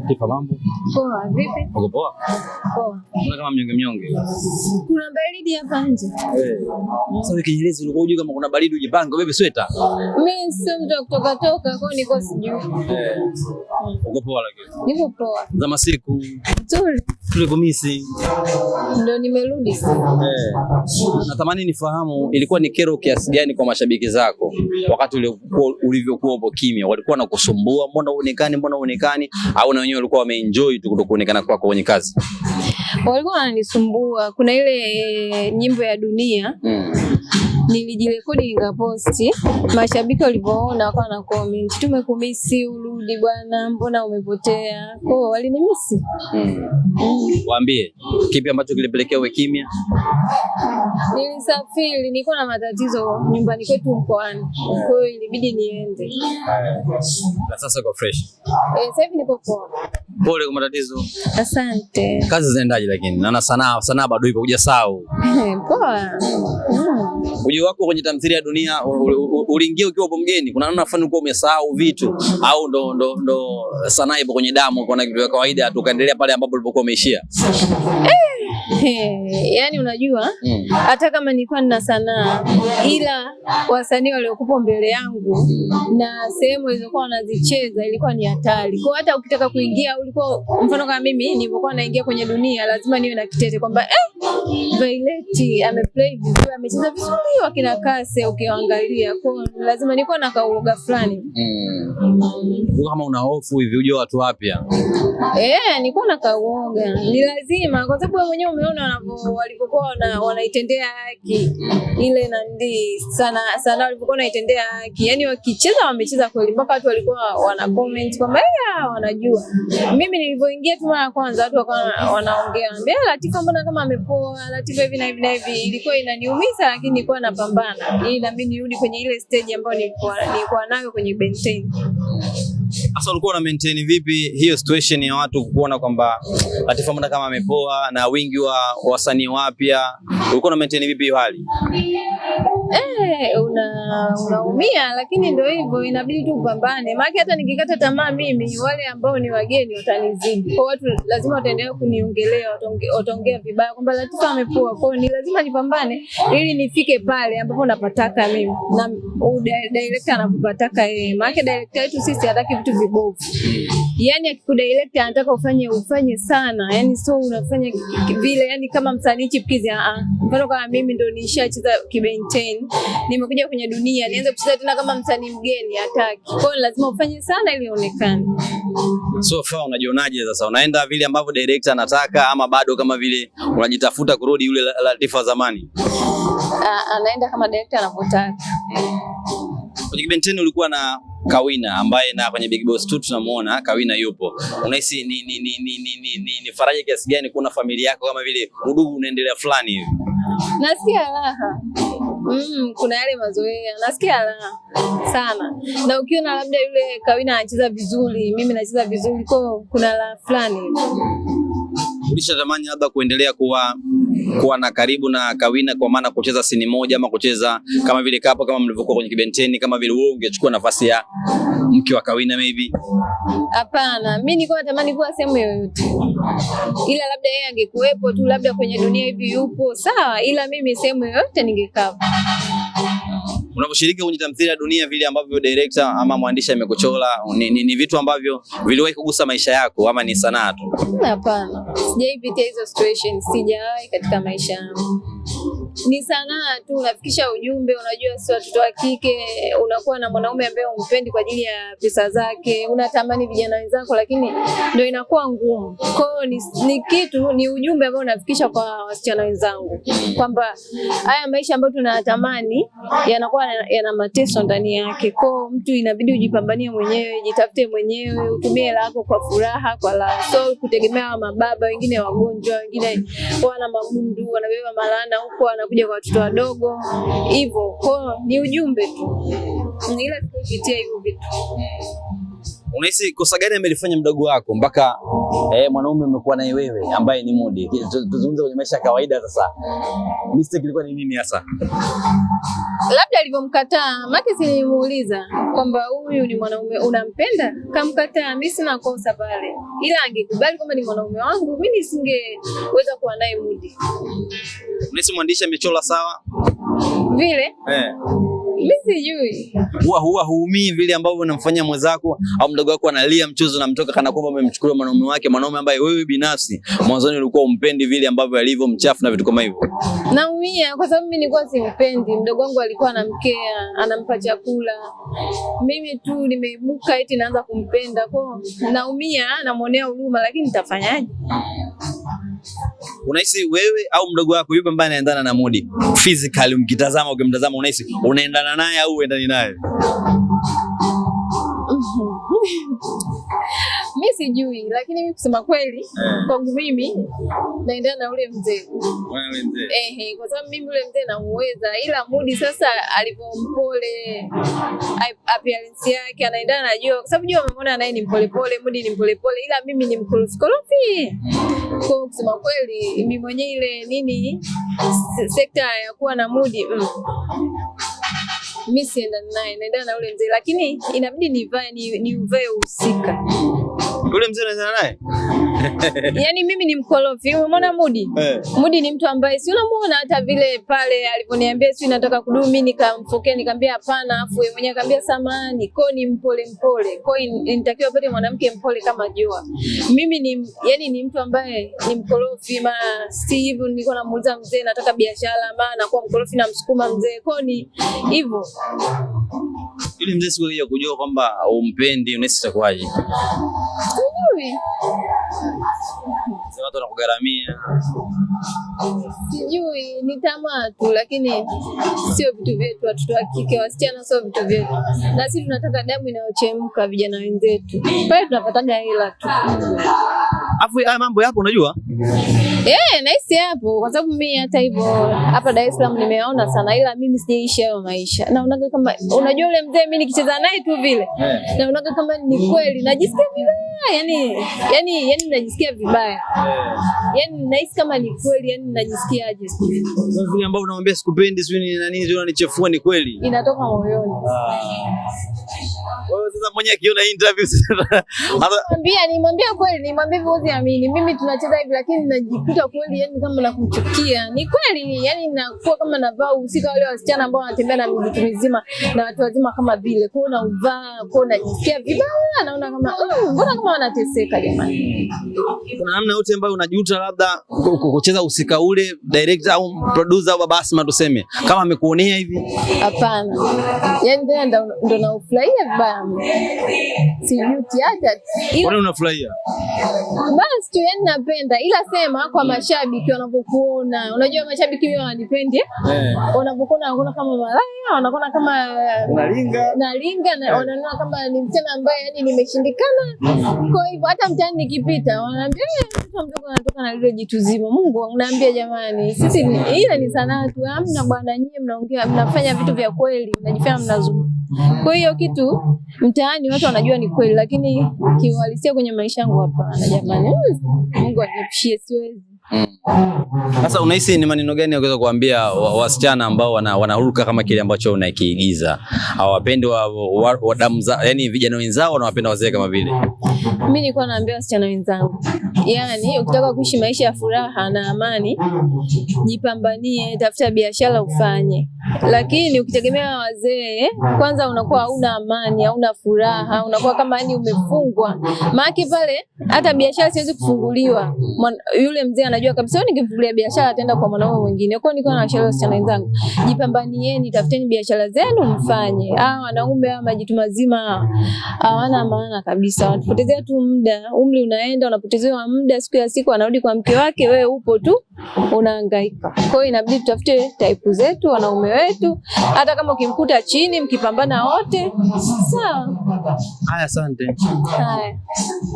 Tifa mambo? Poa, vipi? Uko poa? Poa. Mbona kama mnyonge? Kuna baridi hapa nje. Sasa wiki nyelezi ulikuwa unajua kama kuna baridi ujipange ubebe sweta? Mimi sio mtu wa kutoka toka, kwa niko sijui. Uko poa lakini? Niko poa. Za masiku. Nzuri. Tulikomisi. Ndio nimerudi. Natamani nifahamu ilikuwa ni kero kiasi gani kwa mashabiki zako wakati ulivyokuwa upo kimya, walikuwa nakusumbua, mbona uonekani au na wenyewe walikuwa wameenjoy tu kuonekana kwako kwenye kazi? Walikuwa wananisumbua. Kuna ile nyimbo ya dunia. Nilijirekodi nikaposti. Mashabiki walipoona wakawa na comment, tumekumisi urudi bwana, mbona umepotea? Kwa walinimisi. Waambie kipi ambacho kilipelekea uwe kimya? Nilisafiri, nilikuwa na matatizo nyumbani kwetu mkoani. Kwa hiyo ilibidi niende. Na sasa uko fresh? Sasa hivi niko poa. Pole kwa matatizo. Asante. Kazi zinaendaje lakini? Na sanaa bado ipo hujasahau. Poa. Ujio wako kwenye tamthilia ya dunia uliingia ukiwa upo mgeni, kuna namna fulani ulikuwa umesahau vitu au ndo sanaa ipo kwenye damu kwa kitu ya kawaida tukaendelea pale ambapo ulipokuwa umeishia? Yaani unajua hata kama nilikuwa nina sanaa, ila wasanii waliokuwa mbele yangu na sehemu walizokuwa wanazicheza ilikuwa ni hatari. Kwa hata ukitaka kuingia ulikuwa, mfano kama mimi nilipokuwa naingia kwenye dunia lazima niwe na kitete kwamba Violet ameplay vizuri, amecheza vizuri, wakina Kase ukiangalia. Kwa lazima nilikuwa na kauoga fulani. Kama una hofu hivi uje watu wapya. Nilikuwa na kauoga. Ni lazima kwa sababu wenyewe umeona walipokuwa wanaitendea haki ile nandi sana walipokuwa wanaitendea haki. Yaani wakicheza wamecheza kweli, mpaka watu walikuwa wana comment kwamba wanajua. Mimi nilipoingia tu mara ya kwanza watu wakawa wanaongea, Latifa mbona kama amepoa, Latifa hivi na hivi na hivi. Ilikuwa inaniumiza lakini nilikuwa napambana ili na mimi nirudi kwenye ile stage ambayo nilikuwa nayo kwenye Ben 10. Sasa ulikuwa una maintain vipi hiyo situation ya watu kuona kwamba Latifa mbona kama amepoa na wingi wa wasanii wapya? Ulikuwa una maintain vipi hiyo hali? Unaumia lakini ndio hivyo, inabidi tu upambane. Maana hata nikikata tamaa mimi, wale ambao ni wageni watanizidi. Kwa watu lazima wataendelea kuniongelea, wataongea vibaya kwamba Latifa amepoa. Kwa hiyo ni lazima nipambane ili nifike pale ambapo napataka mimi na director anapotaka yeye. Maana director wetu sisi hataki vitu vibovu. Yaani akikudirect anataka ufanye sana. Yaani sio unafanya vile, yaani kama msanii chipukizi. Mfano kama mimi ndio nishacheza Ben 10. Nimekuja kwenye dunia, nianze kucheza tena kama msanii mgeni, hataki. Kwa hiyo lazima ufanye sana ili uonekane. So far unajionaje sasa? Unaenda vile ambavyo director anataka ama bado kama vile unajitafuta kurudi yule Latifa zamani? Anaenda kama director anapotaka. Kwenye Ben 10 ulikuwa na Kawina ambaye na kwenye Big Boss 2 tunamuona Kawina yupo. Unahisi ni faraja kiasi gani kuona familia yako kama vile udugu unaendelea fulani hivi? Nasikia raha. Kuna yale mazoea. Nasikia raha sana. Na ukiona labda yule Kawina anacheza vizuri, mimi nacheza vizuri, kwa kuna raha fulani. Ulishatamani labda kuendelea kuwa na karibu na Kawina kwa maana kucheza sini moja ama kucheza kama vile kapo kama mlivyokuwa kwenye Ben 10, kama vile wewe ungechukua nafasi ya mke wa Kawina maybe? Hapana, mimi nilikuwa natamani kuwa sehemu yoyote. Ila labda yeye angekuepo tu labda kwenye dunia hivi yupo, sawa, ila mimi sehemu yoyote ningekaa. Unaposhiriki kwenye tamthilia ya dunia vile ambavyo director ama mwandishi amekuchora, ni vitu ambavyo viliwahi kugusa maisha yako ama ni sanaa tu? Hapana. Sijaipitia hizo situations, sijawahi katika maisha yangu. Ni sanaa tu, unafikisha ujumbe. Unajua si watoto wa kike, unakuwa na mwanaume ambaye umpendi kwa ajili ya pesa zake, unatamani vijana wenzako lakini ndio inakuwa ngumu. Kwa hiyo ni ujumbe ambao unafikisha kwa wasichana wenzangu kwamba haya maisha ambayo tunayatamani yanakuwa yana mateso ndani yake. Kwa mtu inabidi ujipambanie mwenyewe, jitafute mwenyewe, utumie hela yako kwa furaha, kwa la. So kutegemea mababa wengine wagonjwa, wengine wana magundu, wanabeba malana huko, wanakuja kwa watoto wadogo. Hivyo, kwa ni ujumbe tu. Ila sikipitia hivyo vitu. Unahisi kosa gani amelifanya mdogo wako mpaka mwanaume umekuwa naye wewe ambaye ni Mudi? Tuzungumze kwenye maisha ya kawaida sasa. Mistake ilikuwa ni nini hasa? Labda alivyomkataa, maki silimuuliza kwamba huyu ni mwanaume unampenda, kamkataa. Mimi sina kosa pale. Ila angekubali kwamba ni mwanaume wangu, mimi nisingeweza kuwa naye Mudi. Unahisi mwandishi amechola sawa? Vile? Mimi sijui. Huwa huumii vile ambavyo unamfanyia mwenzako au mdogo wako analia mchozo na mtoka kana kwamba umemchukua mwanaume wake, mwanaume ambaye wewe binafsi mwanzoni ulikuwa umpendi vile ambavyo alivyo mchafu na vitu kama hivyo? Naumia kwa sababu mimi nilikuwa simpendi. Mdogo wangu alikuwa anamkea, anampa chakula. Mimi tu nimeibuka eti naanza kumpenda. Kwa naumia, namuonea huruma, lakini nitafanyaje? Unahisi wewe au mdogo wako yupi ambaye anaendana na Mudi? Physically ukimtazama unahisi unaendana naye au uendani naye? Mimi sijui, lakini mimi kusema kweli kwangu mimi naendana na ule mzee. Wewe mzee? Kwa sababu mimi ule mzee namuweza, ila Mudi sasa alivyompole appearance yake anaendana na Joe, kwa sababu Joe amemwona naye ni mpole, Mudi ni mpole, ila mimi ni mkorofi. Kwa kusema kweli mimi mwenyewe ile nini sekta ya kuwa na Mudi mimi siendani naye, naendana na ule mzee, lakini inabidi nivae uhusika. Ule mzee anaendana naye? Yaani mimi ni mkorofi. Umeona Mudi? Mudi ni mtu ambaye si unamuona hata vile pale aliponiambia si nataka kudumu, mimi nikamfokea nikamwambia hapana, afu yeye mwenyewe akamwambia samahani. Kwa ni mpole. Kwa inatakiwa pale mwanamke mpole kama Joa. Mimi ni mtu ambaye ni mkorofi, si hivyo nilikuwa namuuliza mzee nataka biashara, maana kwa mkorofi na msukuma mzee. Kwa ni hivyo. Ile mzee siku ya kujua kwamba umpendi unahisi itakuwaje? Sijui. Watu wanakugaramia. Sijui, ni tamaa tu, lakini sio vitu vyetu. Watoto wa kike, wasichana sio vitu vyetu. Na sisi tunataka damu inayochemka, vijana wenzetu. Pale tunapataga hela tu. Afu haya mambo yapo unajua? Nahisi hapo kwa sababu mimi hata hivyo hapa Dar es Salaam nimeona sana, ila mimi sijaishi hayo maisha. Na unaga kama unajua ule mzee mimi nikicheza naye tu vile. Na unaga kama ni kweli najisikia vibaya, yani najisikia vibaya. Yani nahisi kama ni kweli, yani najisikiaje? Kwa vile ambavyo unamwambia sikupendi sio ni nani ndio unanichefua ni kweli. Inatoka moyoni. Wewe sasa mwenye akiona interview nimwambia kweli, nimwambia vipi amini. Mimi tunacheza hivi lakini najikuta kweli yani kama nakumchukia. Ni kweli yani nakuwa kama navaa usika wale wasichana ambao wanatembea na miji mizima na watu wazima kama vile. Kwa hiyo nauvaa, kwa hiyo najisikia vibaya, naona kama mbona kama wanateseka jamani. Kuna namna yote ambayo unajuta labda kucheza usika ule director au producer au baba Asma tuseme kama amekuonea hivi? Hapana. Yani tena ndo naufurahia vibaya. Sijuti hata. Mbona unafurahia? Basi tu yani napenda, ila sema kwa mashabiki wanapokuona, unajua mashabiki wao wananipendi wanapokuona wanaona kama malaya, wanaona kama nalinga na wanaona kama ni msichana ambaye yani nimeshindikana. Kwa hivyo hata mtaani nikipita wananiambia mtu mdogo anatoka na lile jitu zima. Mungu ananiambia jamani, sisi ila ni sanaa tu, hamna bwana, nyinyi mnaongea mnafanya vitu vya kweli, mnajifanya mnazungumza. Kwa hiyo kitu mtaani watu wanajua ni kweli, lakini kiuhalisia kwenye maisha yangu hapana jamani. Mungu aniepishie, siwezi. Sasa unahisi ni maneno gani unaweza kuambia wasichana ambao wanaruka kama kile ambacho unakiigiza? Hawapendi wa damu za, yani vijana wenzao wanawapenda wazee kama vile? Mimi nilikuwa naambia wasichana wenzangu, yani ukitaka kuishi maisha ya furaha na amani, jipambanie, tafuta biashara ufanye. Lakini ukitegemea wazee, kwanza unakuwa hauna amani, hauna furaha, unakuwa kama yani umefungwa. Maana pale hata biashara siwezi kufunguliwa. Yule mzee anajua kabisa nikifungulia biashara ataenda kwa mwanaume mwingine. Kwa hiyo nilikuwa nawashauri wasichana wenzangu, jipambanieni, tafuteni biashara zenu mfanye. Wanaume hawa majitu mazima hawana maana kabisa. Wanapotezea tu muda, umri unaenda, unapotezewa muda, siku ya siku anarudi kwa mke wake, wewe upo tu unahangaika. Kwa hiyo inabidi tutafute type zetu, wanaume wetu, hata kama ukimkuta chini mkipambana wote sawa. Haya, asante. Haya.